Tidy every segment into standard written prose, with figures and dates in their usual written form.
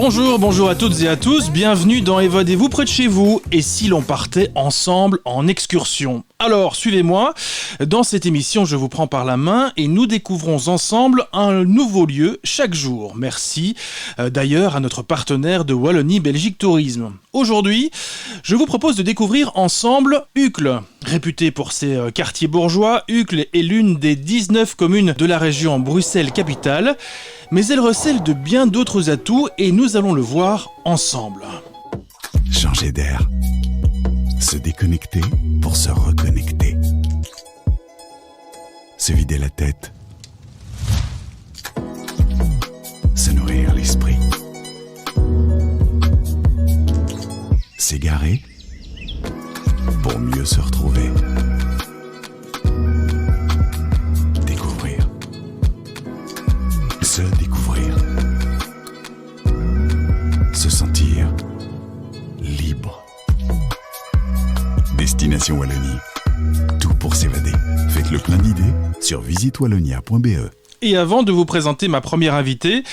Bonjour à toutes et à tous, bienvenue dans Évadez-vous près de chez vous, et si l'on partait ensemble en excursion? Alors, suivez-moi, dans cette émission, je vous prends par la main et nous découvrons ensemble un nouveau lieu chaque jour. Merci d'ailleurs à notre partenaire de Wallonie-Belgique Tourisme. Aujourd'hui, je vous propose de découvrir ensemble Uccle. Réputée pour ses quartiers bourgeois, Uccle est l'une des 19 communes de la région Bruxelles-Capitale, mais elle recèle de bien d'autres atouts et nous allons le voir ensemble. Changer d'air. Se déconnecter pour se reconnecter. Se vider la tête. Se nourrir l'esprit. S'égarer pour mieux se retrouver. Découvrir. Se découvrir. Se sentir libre. Destination Wallonie. Tout pour s'évader. Faites le plein d'idées sur visitewallonia.be. Et avant de vous présenter ma première invitée,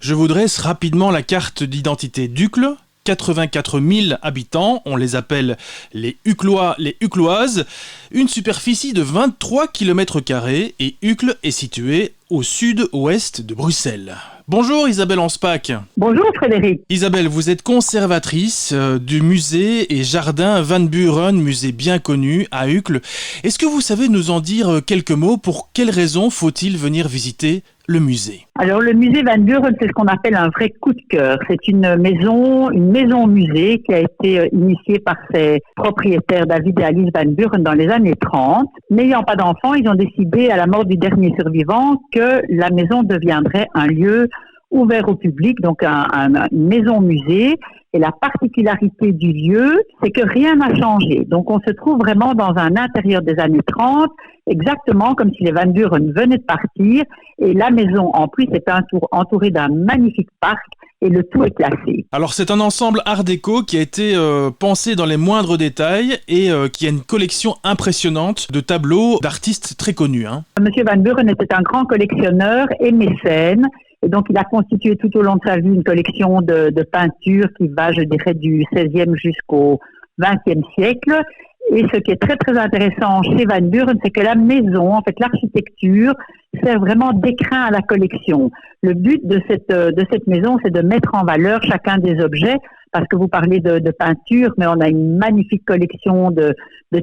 je vous dresse rapidement la carte d'identité d'Uccle. 84 000 habitants, on les appelle les Uclois, les Ucloises, une superficie de 23 km² et Uccle est située au sud-ouest de Bruxelles. Bonjour Isabelle Anspach. Bonjour Frédéric. Isabelle, vous êtes conservatrice du musée et jardin Van Buren, musée bien connu à Uccle. Est-ce que vous savez nous en dire quelques mots? Pour quelles raisons faut-il venir visiter le musée? Alors le musée Van Buren, c'est ce qu'on appelle un vrai coup de cœur. C'est une maison musée qui a été initiée par ses propriétaires David et Alice Van Buren dans les années 30. N'ayant pas d'enfants, ils ont décidé à la mort du dernier survivant que la maison deviendrait un lieu ouvert au public, donc une maison musée. Et la particularité du lieu, c'est que rien n'a changé. Donc on se trouve vraiment dans un intérieur des années 30, exactement comme si les Van Buren venaient de partir. Et la maison, en plus, est entourée d'un magnifique parc et le tout est classé. Alors c'est un ensemble art déco qui a été pensé dans les moindres détails et qui a une collection impressionnante de tableaux d'artistes très connus. Monsieur Van Buren était un grand collectionneur et mécène. Et donc, il a constitué tout au long de sa vie une collection de peintures qui va, je dirais, du XVIe jusqu'au XXe siècle. Et ce qui est très, très intéressant chez Van Buren, c'est que la maison, en fait, l'architecture, sert vraiment d'écrin à la collection. Le but de cette maison, c'est de mettre en valeur chacun des objets, parce que vous parlez de peinture, mais on a une magnifique collection de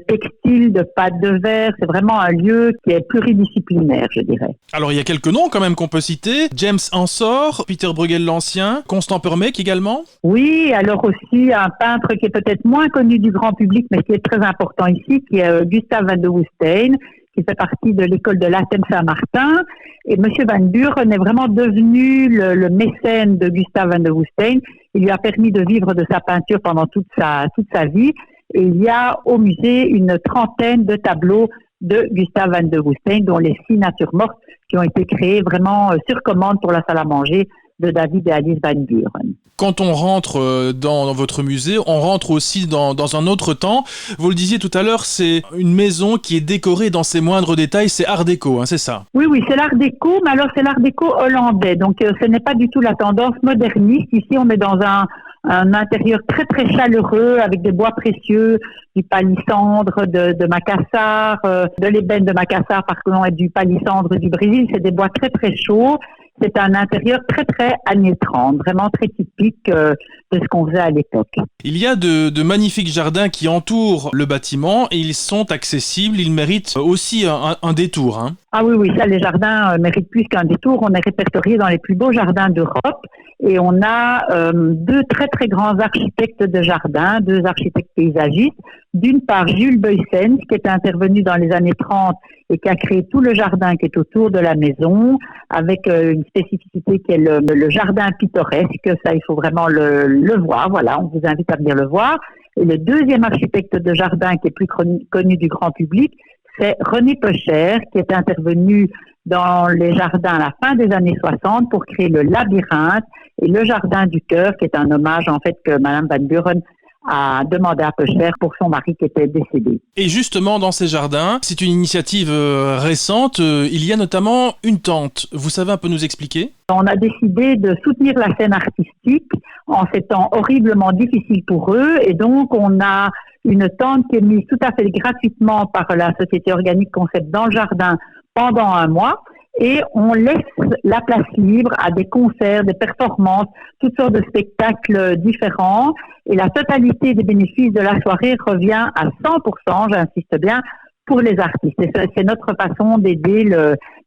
textiles, de pâtes de verre. C'est vraiment un lieu qui est pluridisciplinaire, je dirais. Alors, il y a quelques noms quand même qu'on peut citer. James Ensor, Peter Bruegel l'Ancien, Constant Purmeck également. Oui, alors aussi un peintre qui est peut-être moins connu du grand public, mais qui est très important ici, qui est Gustave van de Woestijn, qui fait partie de l'école de l'Athènes Saint-Martin. Et M. Van Buren est vraiment devenu le mécène de Gustave van de Woestijn. Il lui a permis de vivre de sa peinture pendant toute sa vie. Et il y a au musée une trentaine de tableaux de Gustave van de Woestijn, dont les 6 natures mortes qui ont été créées vraiment sur commande pour la salle à manger de David et Alice Van Buren. Quand on rentre dans votre musée, on rentre aussi dans un autre temps. Vous le disiez tout à l'heure, c'est une maison qui est décorée dans ses moindres détails, c'est art déco, c'est ça? Oui, c'est l'art déco, mais alors c'est l'art déco hollandais, donc ce n'est pas du tout la tendance moderniste. Ici, on est dans un intérieur très très chaleureux avec des bois précieux, du palissandre de Macassar, de l'ébène de Macassar, par contre, et du palissandre du Brésil. C'est des bois très très chauds. C'est un intérieur très très années 30, vraiment très typique de ce qu'on faisait à l'époque. Il y a de magnifiques jardins qui entourent le bâtiment et ils sont accessibles, ils méritent aussi un détour. Ah oui, ça les jardins méritent plus qu'un détour. On est répertorié dans les plus beaux jardins d'Europe et on a 2 très très grands architectes de jardin, 2 architectes paysagistes. D'une part, Jules Beuyssens, qui est intervenu dans les années 30 et qui a créé tout le jardin qui est autour de la maison, avec une spécificité qui est le jardin pittoresque. Ça, il faut vraiment le voir. Voilà, on vous invite à venir le voir. Et le deuxième architecte de jardin qui est plus connu du grand public, c'est René Pecher, qui est intervenu dans les jardins à la fin des années 60 pour créer le labyrinthe et le jardin du cœur, qui est un hommage en fait que Madame Van Buren a demandé un peu cher pour son mari qui était décédé. Et justement, dans ces jardins, c'est une initiative récente. Il y a notamment une tente. Vous savez un peu nous expliquer ? On a décidé de soutenir la scène artistique en ces temps horriblement difficiles pour eux. Et donc, on a une tente qui est mise tout à fait gratuitement par la Société Organique Concept dans le jardin pendant un mois. Et on laisse la place libre à des concerts, des performances, toutes sortes de spectacles différents. Et la totalité des bénéfices de la soirée revient à 100%, j'insiste bien, pour les artistes. Et c'est notre façon d'aider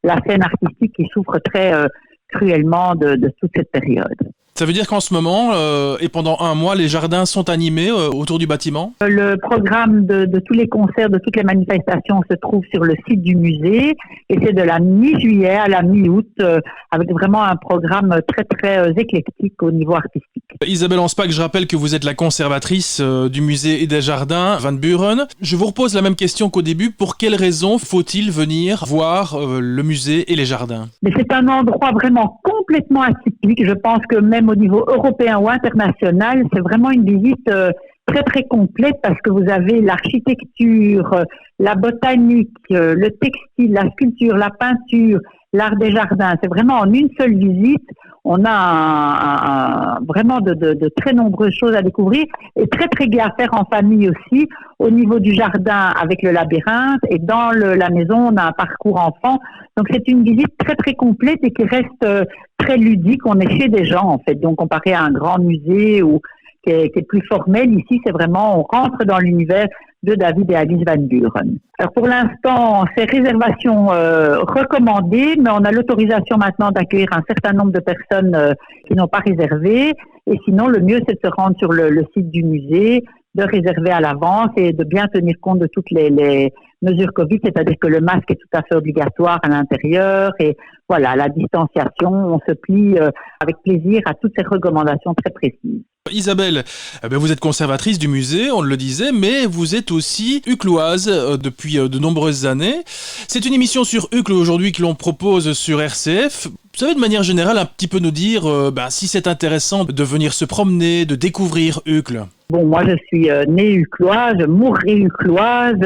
la scène artistique qui souffre très cruellement de toute cette période. Ça veut dire qu'en ce moment, et pendant un mois, les jardins sont animés autour du bâtiment ? Le programme de tous les concerts, de toutes les manifestations se trouve sur le site du musée et c'est de la mi-juillet à la mi-août avec vraiment un programme très très éclectique au niveau artistique. Isabelle Anspach, je rappelle que vous êtes la conservatrice du musée et des jardins Van Buren. Je vous repose la même question qu'au début. Pour quelles raisons faut-il venir voir le musée et les jardins ? Mais c'est un endroit vraiment complètement atypique. Je pense que même au niveau européen ou international, c'est vraiment une visite très très complète parce que vous avez l'architecture, la botanique, le textile, la sculpture, la peinture, l'art des jardins. C'est vraiment en une seule visite. On a vraiment de très nombreuses choses à découvrir et très très gai à faire en famille aussi. Au niveau du jardin avec le labyrinthe et dans la maison, on a un parcours enfant. Donc c'est une visite très très complète et qui reste très ludique. On est chez des gens en fait. Donc comparé à un grand musée ou qui est plus formel, ici c'est vraiment, on rentre dans l'univers de David et Alice Van Buren. Alors pour l'instant, c'est réservation recommandée, mais on a l'autorisation maintenant d'accueillir un certain nombre de personnes qui n'ont pas réservé. Et sinon, le mieux, c'est de se rendre sur le site du musée, de réserver à l'avance et de bien tenir compte de toutes les mesures Covid, c'est-à-dire que le masque est tout à fait obligatoire à l'intérieur et voilà, la distanciation, on se plie avec plaisir à toutes ces recommandations très précises. Isabelle, vous êtes conservatrice du musée, on le disait, mais vous êtes aussi ucloise depuis de nombreuses années. C'est une émission sur Uccle aujourd'hui que l'on propose sur RCF. Vous savez, de manière générale, un petit peu nous dire si c'est intéressant de venir se promener, de découvrir Uccle. Bon, moi je suis née ucloise, je mourrai ucloise,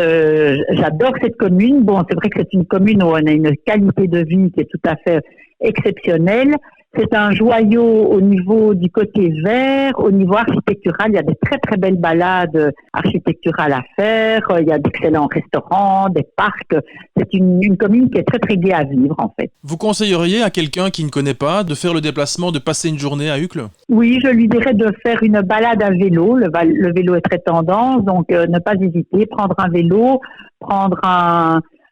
j'adore cette commune. Bon, c'est vrai que c'est une commune où on a une qualité de vie qui est tout à fait exceptionnelle. C'est un joyau au niveau du côté vert, au niveau architectural, il y a des très très belles balades architecturales à faire, il y a d'excellents restaurants, des parcs, c'est une commune qui est très très gaie à vivre en fait. Vous conseilleriez à quelqu'un qui ne connaît pas de faire le déplacement, de passer une journée à Uccle ? Oui, je lui dirais de faire une balade à vélo, le vélo est très tendance, donc ne pas hésiter, prendre un vélo, prendre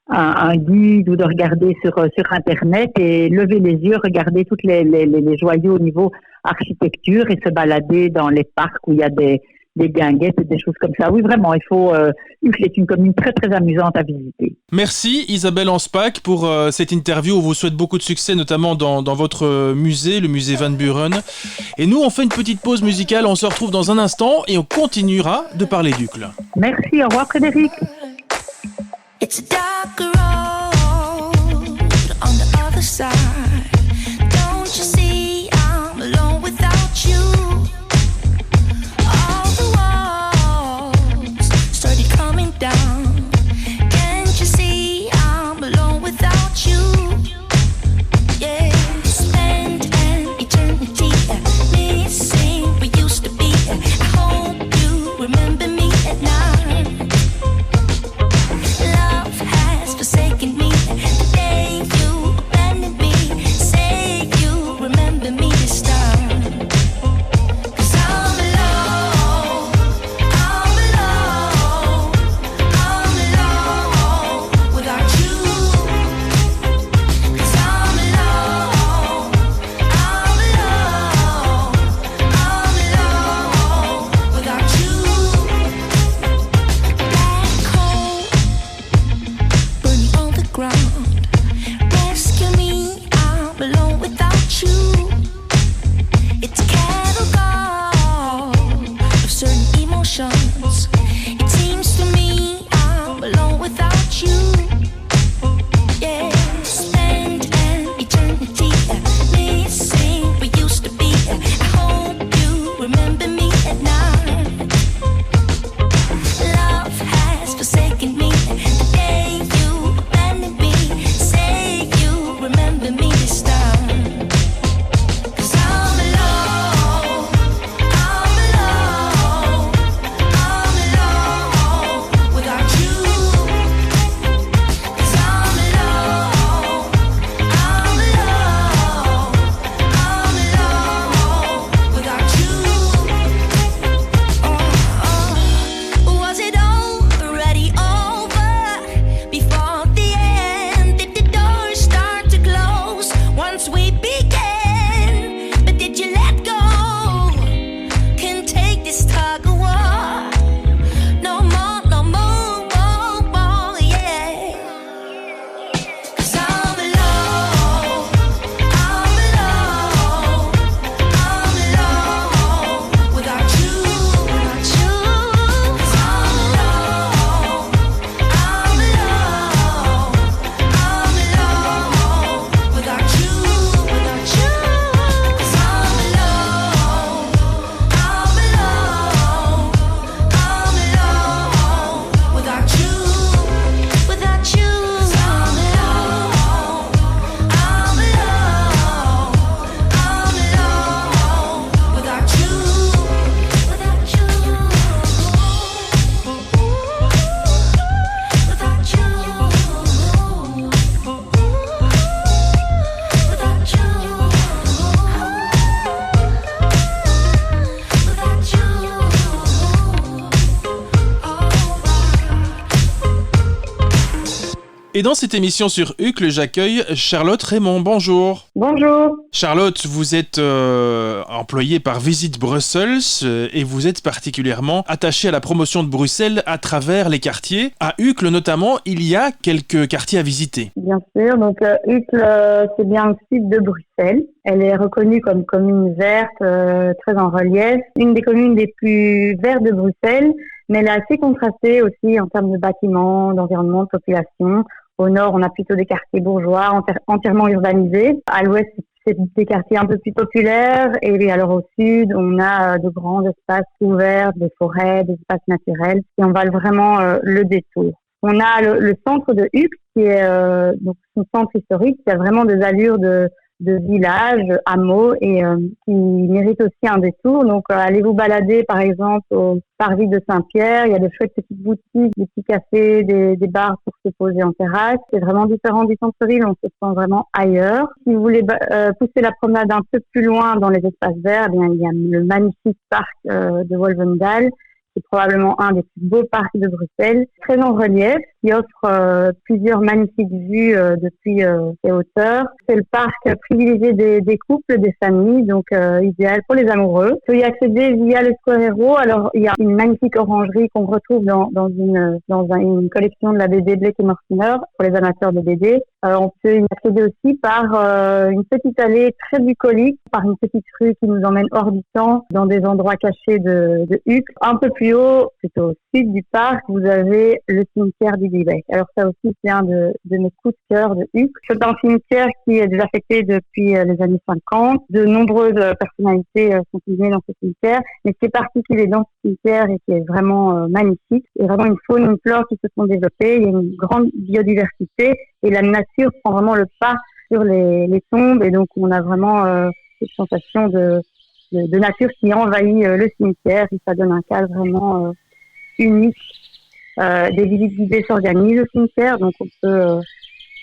un guide ou de regarder sur Internet et lever les yeux, regarder toutes les joyaux au niveau architecture et se balader dans les parcs où il y a des guinguettes et des choses comme ça. Oui, vraiment, Uccle est une commune très très amusante à visiter. Merci Isabelle Anspach pour cette interview. On vous souhaite beaucoup de succès, notamment dans votre musée, le musée Van Buren. Et nous, on fait une petite pause musicale, on se retrouve dans un instant et on continuera de parler d'Uccle. Merci, au revoir Frédéric. It's a dark road on the other side. Don't you see I'm alone without you? All the walls started coming down. Can't you see I'm alone without you? Yeah, spend an eternity missing we used to be. I hope you remember me at night. Love has dans cette émission sur Uccle, j'accueille Charlotte Raymond. Bonjour. Bonjour. Charlotte, vous êtes employée par Visit Brussels et vous êtes particulièrement attachée à la promotion de Bruxelles à travers les quartiers. À Uccle notamment, il y a quelques quartiers à visiter. Bien sûr, donc Uccle, c'est bien le sud de Bruxelles. Elle est reconnue comme commune verte, très en relief. Une des communes les plus vertes de Bruxelles, mais elle est assez contrastée aussi en termes de bâtiments, d'environnement, de population. Au nord, on a plutôt des quartiers bourgeois, entièrement urbanisés. À l'ouest, c'est des quartiers un peu plus populaires. Et alors au sud, on a de grands espaces ouverts, des forêts, des espaces naturels. Et on va vraiment le détour. On a le centre de Uccle, qui est donc son centre historique, qui a vraiment des allures de village, hameau, et qui mérite aussi un détour. Donc, allez vous balader, par exemple, au parvis de Saint-Pierre. Il y a de chouettes petites boutiques, des petits cafés, des bars pour se poser en terrasse. C'est vraiment différent du centre-ville. On se sent vraiment ailleurs. Si vous voulez pousser la promenade un peu plus loin dans les espaces verts, eh bien, il y a le magnifique parc de Wolvendal. C'est probablement un des plus beaux parcs de Bruxelles, très en relief, qui offre plusieurs magnifiques vues depuis ses hauteurs. C'est le parc privilégié des couples, des familles, donc idéal pour les amoureux. On peut y accéder via le Square Hero. Alors, il y a une magnifique orangerie qu'on retrouve dans une collection de la BD Blake et Mortimer pour les amateurs de BD. On peut y accéder aussi par une petite allée très bucolique, par une petite rue qui nous emmène hors du temps, dans des endroits cachés de Uccle. Un peu plus haut, plutôt au sud du parc, vous avez le cimetière du Guibec. Alors ça aussi, c'est un de mes coups de cœur de Uccle. C'est un cimetière qui est désaffecté depuis les années 50. De nombreuses personnalités sont filmées dans ce cimetière, mais ce qui est particulier dans ce cimetière et qui est vraiment magnifique, c'est vraiment une faune, une flore qui se sont développées. Il y a une grande biodiversité et la nature prend vraiment le pas sur les tombes, et donc on a vraiment cette sensation de nature qui envahit le cimetière, et ça donne un cadre vraiment unique. Des visites guidées s'organisent au cimetière, donc on peut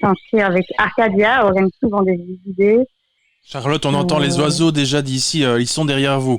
s'inscrire avec Arcadia, organise souvent des visites guidées. Charlotte, on entend les oiseaux déjà d'ici, ils sont derrière vous.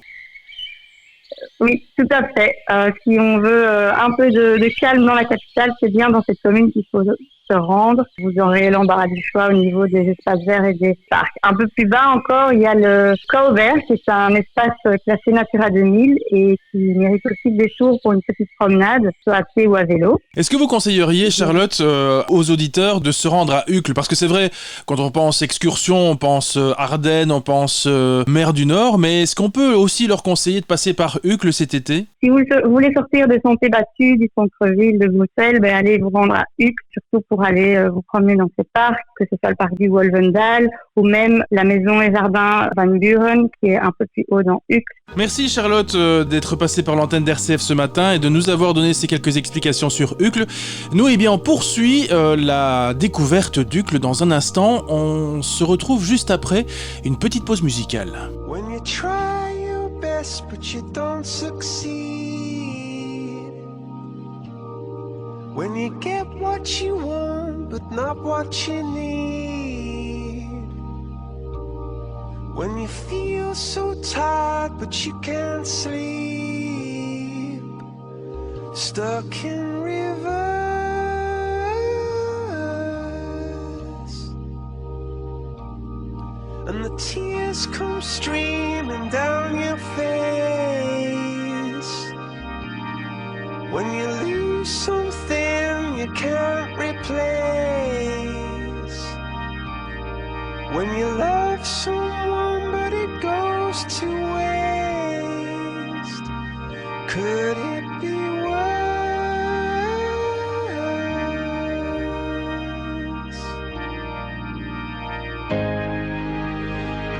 Oui, tout à fait. Si on veut un peu de calme dans la capitale, c'est bien dans cette commune qu'il faut se rendre. Vous aurez l'embarras du choix au niveau des espaces verts et des parcs. Un peu plus bas encore, il y a le Square Vert, qui est un espace classé Natura 2000 et qui mérite aussi le détour pour une petite promenade, soit à pied ou à vélo. Est-ce que vous conseilleriez, Charlotte, aux auditeurs de se rendre à Uccle? Parce que c'est vrai, quand on pense excursion, on pense Ardennes, on pense mer du Nord, mais est-ce qu'on peut aussi leur conseiller de passer par Uccle cet été? Si vous voulez sortir des sentiers battus du centre-ville de Bruxelles, allez vous rendre à Uccle, surtout pour aller vous promener dans ces parcs, que ce soit le parc du Wolvendal ou même la maison et jardin Van Buren, qui est un peu plus haut dans Uccle. Merci Charlotte d'être passée par l'antenne d'RCF ce matin et de nous avoir donné ces quelques explications sur Uccle. Nous, on poursuit la découverte d'Uccle dans un instant. On se retrouve juste après une petite pause musicale. When you try your best but you don't succeed, when you get what you want but not what you need, when you feel so tired but you can't sleep, stuck in rivers, and the tears come streaming down your face, when you lose something you can't replace, when you love someone but it goes to waste, could it be worse?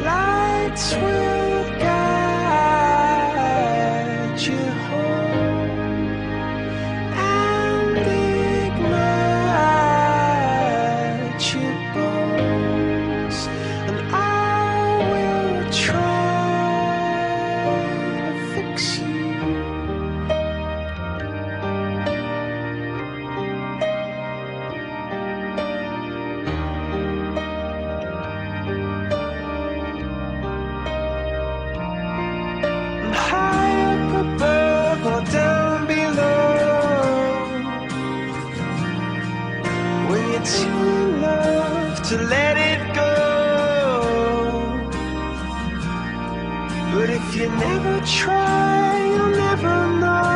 Lights will guide you home and ignite your bones, and I will try to fix you. you never try, you'll never know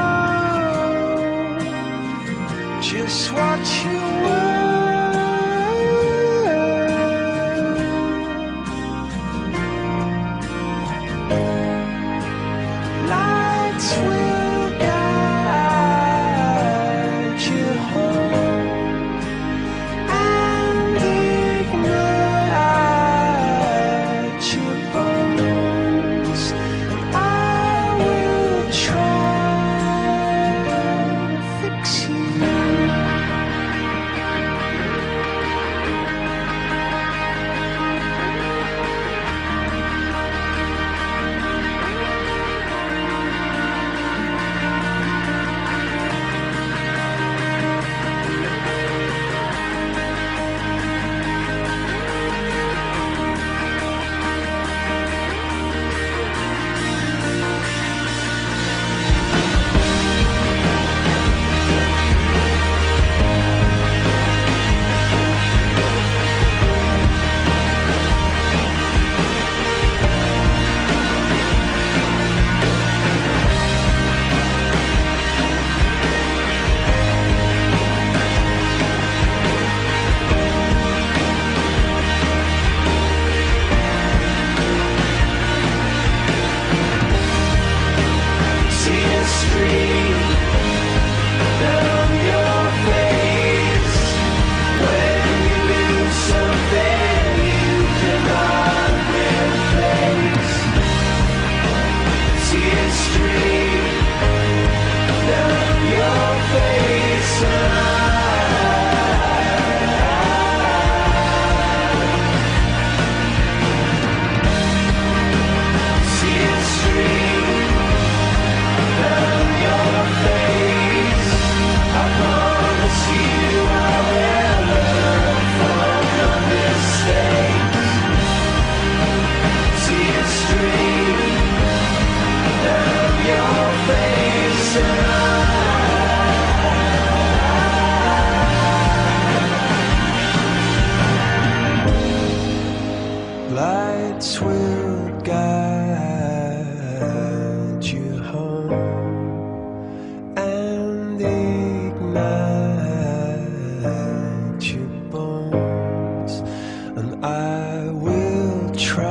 just what you were. Lights will guide you home and ignite your bones. I will try to fix you. Tears stream down your face when you lose something you cannot replace. Tears stream down your face. Tears stream down your face. I promise you I will learn from your mistakes. Tears stream down your face. Lights will guide you home and ignite your bones, and I will try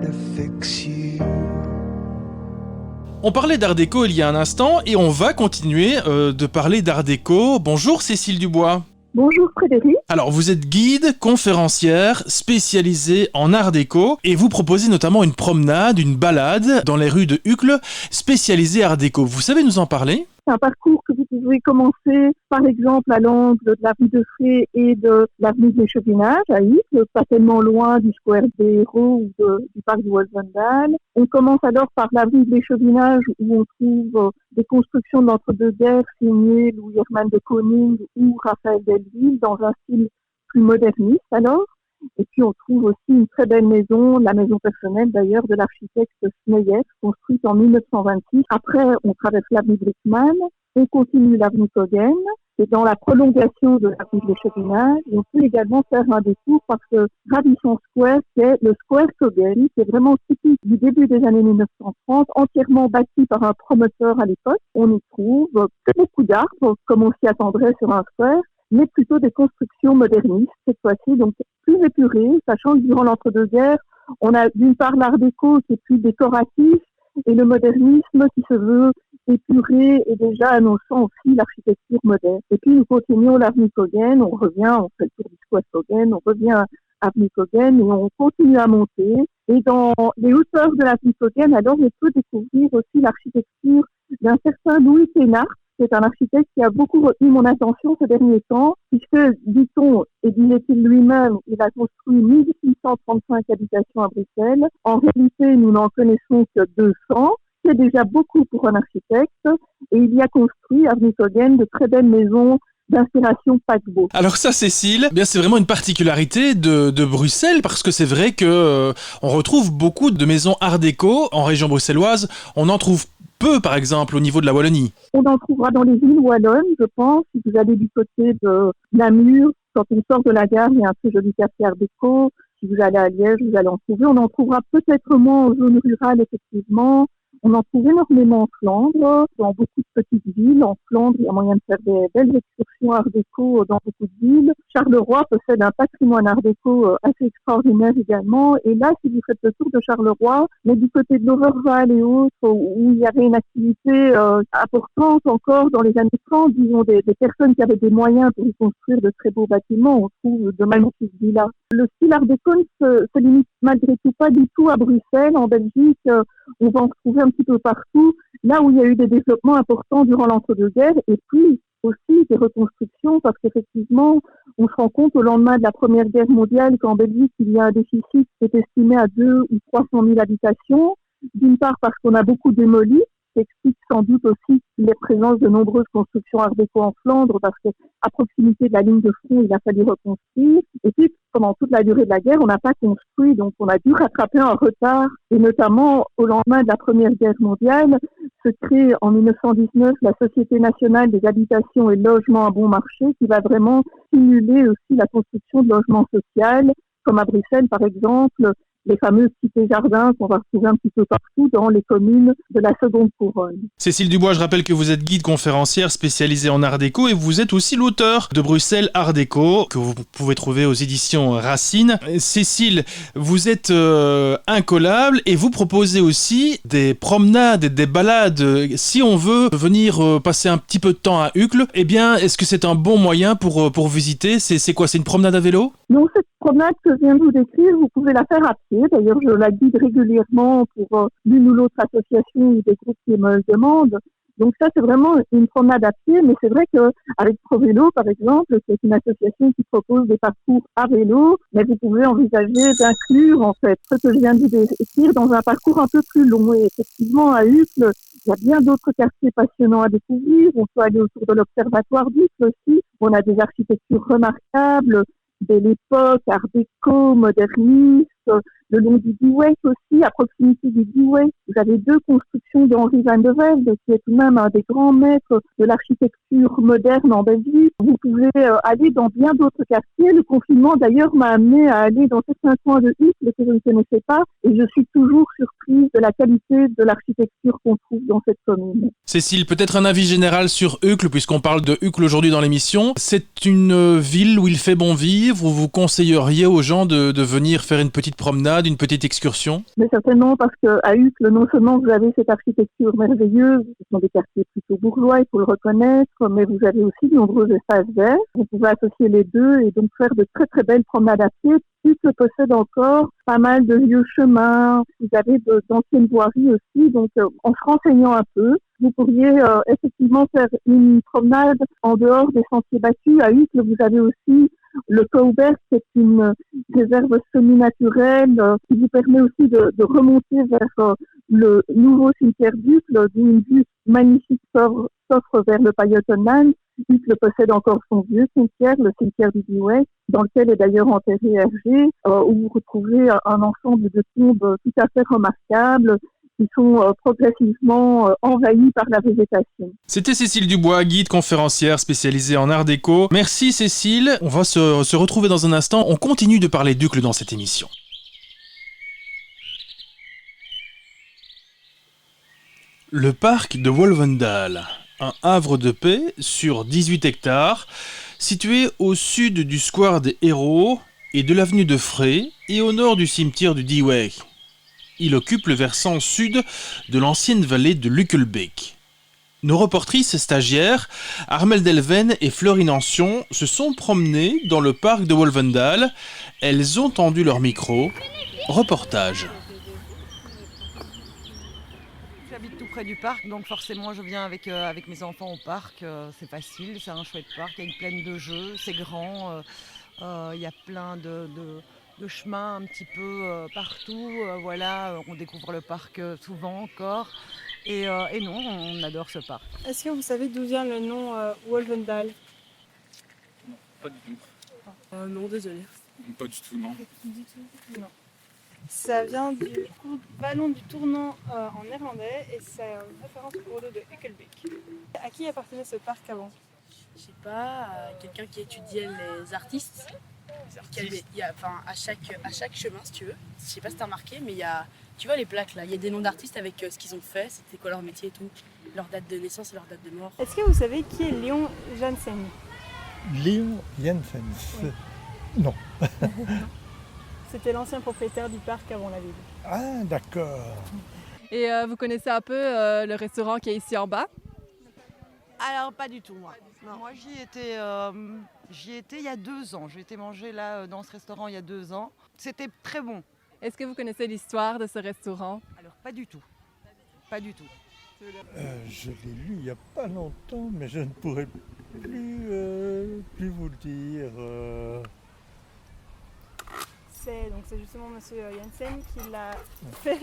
to fix you. On parlait d'art déco il y a un instant et on va continuer de parler d'art déco. Bonjour Cécile Dubois. Bonjour Frédéric. Alors vous êtes guide, conférencière, spécialisée en art déco et vous proposez notamment une promenade, une balade dans les rues de Uccle spécialisée art déco. Vous savez nous en parler ? C'est un parcours que vous pouvez commencer par exemple à l'angle de la rue de Frey et de l'avenue de l'Échevinage à Uccle, pas tellement loin du square des Héros ou du parc du Wolfendal. On commence alors par l'avenue de l'Échevinage où on trouve des constructions de l'entre-deux-guerres signées Louis Hermann de Koning ou Raphaël Delville dans un style plus moderniste alors. Et puis on trouve aussi une très belle maison, la maison personnelle d'ailleurs de l'architecte Smeyer, construite en 1926. Après, on traverse l'avenue Brickman, on continue l'avenue Kogen, et dans la prolongation de l'avenue de l'Échevinage, on peut également faire un détour parce que Radisson Square, c'est le Square Kogen, c'est vraiment typique du début des années 1930, entièrement bâti par un promoteur à l'époque. On y trouve beaucoup d'arbres, comme on s'y attendrait sur un square, mais plutôt des constructions modernistes cette fois-ci, donc plus épurées, sachant que durant l'entre-deux-guerres, on a d'une part l'art déco qui est plus décoratif et le modernisme qui se veut épuré et déjà annonçant aussi l'architecture moderne. Et puis nous continuons l'avenue Kogen, on revient, on fait le tour du square Kogen, on revient avenue Kogen et on continue à monter. Et dans les hauteurs de l'avenue Kogen, alors on peut découvrir aussi l'architecture d'un certain Louis Thénard. C'est un architecte qui a beaucoup retenu mon attention ces derniers temps, puisque, dit-on, et disait-il lui-même, il a construit 1635 habitations à Bruxelles. En réalité, nous n'en connaissons que 200. C'est déjà beaucoup pour un architecte. Et il y a construit, avenue Kogen, de très belles maisons d'inspiration paquebot. Alors ça, Cécile, eh bien c'est vraiment une particularité de Bruxelles, parce que c'est vrai que on retrouve beaucoup de maisons art déco en région bruxelloise. On en trouve peu, par exemple, au niveau de la Wallonie. On en trouvera dans les villes wallonnes, je pense. Si vous allez du côté de Namur, quand on sort de la gare, il y a un très joli quartier art déco. Si vous allez à Liège, vous allez en trouver. On en trouvera peut-être moins en zone rurale, effectivement. On en trouve énormément en Flandre, dans beaucoup de petites villes. En Flandre, il y a moyen de faire des belles excursions art déco dans beaucoup de villes. Charleroi possède un patrimoine art déco assez extraordinaire également. Et là, si vous faites le tour de Charleroi, mais du côté de l'Overval et autres, où il y avait une activité importante encore dans les années 30, disons des personnes qui avaient des moyens pour y construire de très beaux bâtiments, on trouve de magnifiques villas. Le style art déco ne se limite malgré tout pas du tout à Bruxelles. En Belgique, on va en retrouver un petit peu partout, là où il y a eu des développements importants durant l'entre-deux-guerres, et puis aussi des reconstructions, parce qu'effectivement, on se rend compte au lendemain de la Première Guerre mondiale qu'en Belgique, il y a un déficit qui est estimé à 200 ou 300 000 habitations, d'une part parce qu'on a beaucoup démoli, ce qui explique sans doute aussi les présences de nombreuses constructions art déco en Flandre, parce qu'à proximité de la ligne de front, il a fallu reconstruire. Et puis, pendant toute la durée de la guerre, on n'a pas construit, donc on a dû rattraper un retard. Et notamment, au lendemain de la Première Guerre mondiale, se crée en 1919 la Société nationale des habitations et logements à bon marché, qui va vraiment stimuler aussi la construction de logements sociaux, comme à Bruxelles, par exemple, les fameuses cités-jardins qu'on va retrouver un petit peu partout dans les communes de la Seconde Couronne. Cécile Dubois, je rappelle que vous êtes guide conférencière spécialisée en art déco et vous êtes aussi l'auteur de Bruxelles Art Déco, que vous pouvez trouver aux éditions Racine. Cécile, vous êtes incollable et vous proposez aussi des promenades et des balades. Si on veut venir passer un petit peu de temps à Uccle, eh bien, est-ce que c'est un bon moyen pour visiter ? C'est quoi ? C'est une promenade à vélo ? Non, cette promenade que je viens de vous décrire, vous pouvez la faire à pied. D'ailleurs, je la guide régulièrement pour l'une ou l'autre association ou des groupes qui me le demandent. Donc ça, c'est vraiment une promenade à pied, mais c'est vrai qu'avec ProVélo, par exemple, c'est une association qui propose des parcours à vélo, mais vous pouvez envisager d'inclure, en fait, ce que je viens de vous décrire dans un parcours un peu plus long. Et effectivement, à Uccle, il y a bien d'autres quartiers passionnants à découvrir. On peut aller autour de l'Observatoire d'Uccle aussi. On a des architectures remarquables, Belle Époque, Art déco, moderniste, le long du Dieweck aussi, à proximité du Dieweck. Vous avez deux constructions d'Henri van de Velde, qui est tout de même un des grands maîtres de l'architecture moderne en Belgique. Vous pouvez aller dans bien d'autres quartiers. Le confinement, d'ailleurs, m'a amené à aller dans certains coins de Uccle que je ne connaissais pas, et je suis toujours surprise de la qualité de l'architecture qu'on trouve dans cette commune. Cécile, peut-être un avis général sur Uccle, puisqu'on parle de Uccle aujourd'hui dans l'émission. C'est une ville où il fait bon vivre, où vous conseilleriez aux gens de venir faire une petite promenade, une petite excursion ? Mais certainement, parce qu'à Uccle, non seulement vous avez cette architecture merveilleuse, ce sont des quartiers plutôt bourgeois, il faut le reconnaître, mais vous avez aussi de nombreux espaces verts. Vous pouvez associer les deux et donc faire de très très belles promenades à pied. Uccle possède encore pas mal de vieux chemins, vous avez d'anciennes voiries aussi, donc en se renseignant un peu, vous pourriez effectivement faire une promenade en dehors des sentiers battus. À Uccle, vous avez aussi le Cauberg, c'est une réserve semi-naturelle qui vous permet aussi de remonter vers le nouveau cimetière d'Uccle, d'où une vue magnifique s'offre vers le Pajottenland. Uccle possède encore son vieux cimetière, le cimetière du Dieweck, dans lequel est d'ailleurs enterré Hergé, où vous retrouvez un ensemble de tombes tout à fait remarquables, qui sont progressivement envahis par la végétation. C'était Cécile Dubois, guide conférencière spécialisée en art déco. Merci Cécile, on va se retrouver dans un instant. On continue de parler d'Uccle dans cette émission. Le parc de Wolvendal, un havre de paix sur 18 hectares, situé au sud du square des Héros et de l'avenue de Frey et au nord du cimetière du Dieweck. Il occupe le versant sud de l'ancienne vallée de Lukkelbeek. Nos reportrices stagiaires, Armelle Delven et Florine Ancion, se sont promenées dans le parc de Wolvendal. Elles ont tendu leur micro. Reportage. J'habite tout près du parc, donc forcément je viens avec mes enfants au parc. C'est facile, c'est un chouette parc, il y a une plaine de jeux, c'est grand, il y a plein de chemins un petit peu partout. Voilà, on découvre le parc souvent encore. Et non, on adore ce parc. Est-ce que vous savez d'où vient le nom Wolvendal ? Pas du tout. Non, désolé. Pas du tout, non. Du tout, non. Ça vient du vallon du Tournant en néerlandais et c'est une référence au cours d'eau de Hukkelbeek. À qui appartenait ce parc avant ? Je sais pas, quelqu'un qui étudiait les artistes. Il y a, enfin, à chaque chemin, si tu veux, je sais pas si t'as remarqué, mais il y a, tu vois les plaques là, il y a des noms d'artistes avec ce qu'ils ont fait, c'était quoi leur métier et tout, leur date de naissance et leur date de mort. Est-ce que vous savez qui est Léon Janssen? Léon Janssen. Oui. Non. C'était l'ancien propriétaire du parc avant la ville. Ah, d'accord. Et vous connaissez un peu le restaurant qui est ici en bas? Alors pas du tout moi. Non. Moi j'y étais il y a 2 ans. J'ai été manger là dans ce restaurant il y a 2 ans. C'était très bon. Est-ce que vous connaissez l'histoire de ce restaurant? Alors pas du tout. Pas du tout. Je l'ai lu il n'y a pas longtemps, mais je ne pourrais plus vous le dire. C'est justement Monsieur Janssen qui l'a fait,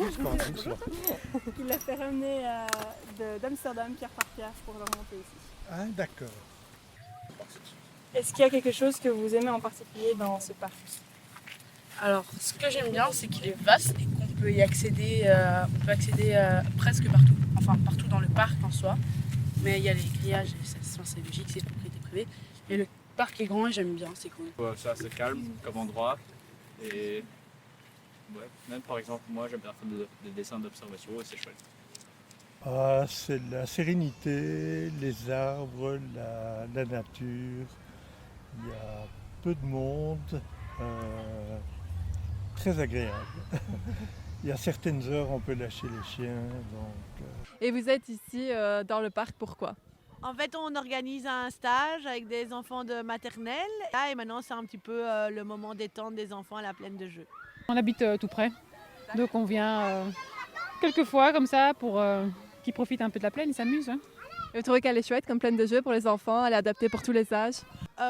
qui l'a fait ramener d'Amsterdam pierre par pierre pour le remonter ici. Ah, d'accord. Est-ce qu'il y a quelque chose que vous aimez en particulier dans ce parc? Alors, ce que j'aime bien, c'est qu'il est vaste et qu'on peut y accéder, presque partout, enfin partout dans le parc en soi. Mais il y a les grillages, c'est logique, c'est propriété privée. Et le parc est grand et j'aime bien, c'est cool. C'est assez calme comme endroit. Et ouais, même par exemple, moi j'aime bien faire des dessins d'observation et c'est chouette. Ah, c'est la sérénité, les arbres, la nature. Il y a peu de monde, très agréable. Il y a certaines heures, on peut lâcher les chiens. Et vous êtes ici dans le parc, pourquoi? En fait, on organise un stage avec des enfants de maternelle. Et maintenant, c'est un petit peu le moment détente des enfants à la plaine de jeu. On habite tout près, donc on vient quelques fois comme ça pour qu'ils profitent un peu de la plaine, ils s'amusent. Hein. Et vous trouvez qu'elle est chouette comme plaine de jeu pour les enfants? Elle est adaptée pour tous les âges?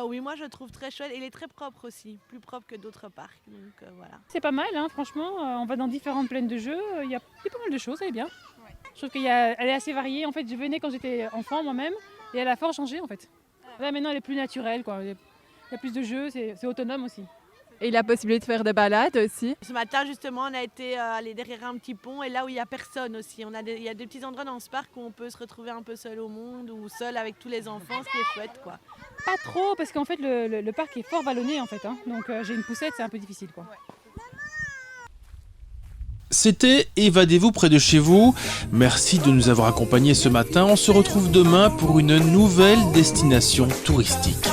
Oui, moi je trouve très chouette. Et il est très propre aussi, plus propre que d'autres parcs. Donc voilà. C'est pas mal, hein, franchement. On va dans différentes plaines de jeu. Il y a pas mal de choses, elle est bien. Je trouve qu'elle est assez variée. En fait, je venais quand j'étais enfant moi-même et elle a fort changé en fait. Là maintenant, elle est plus naturelle, quoi. Il y a plus de jeux, c'est autonome aussi. Et il a possibilité de faire des balades aussi. Ce matin, justement, on a été aller derrière un petit pont et là où il n'y a personne aussi. Il y a des petits endroits dans ce parc où on peut se retrouver un peu seul au monde ou seul avec tous les enfants, ce qui est chouette, quoi. Pas trop, parce qu'en fait, le parc est fort vallonné, en fait. Hein. Donc j'ai une poussette, c'est un peu difficile, quoi. Ouais. C'était Évadez-vous près de chez vous. Merci de nous avoir accompagnés ce matin. On se retrouve demain pour une nouvelle destination touristique.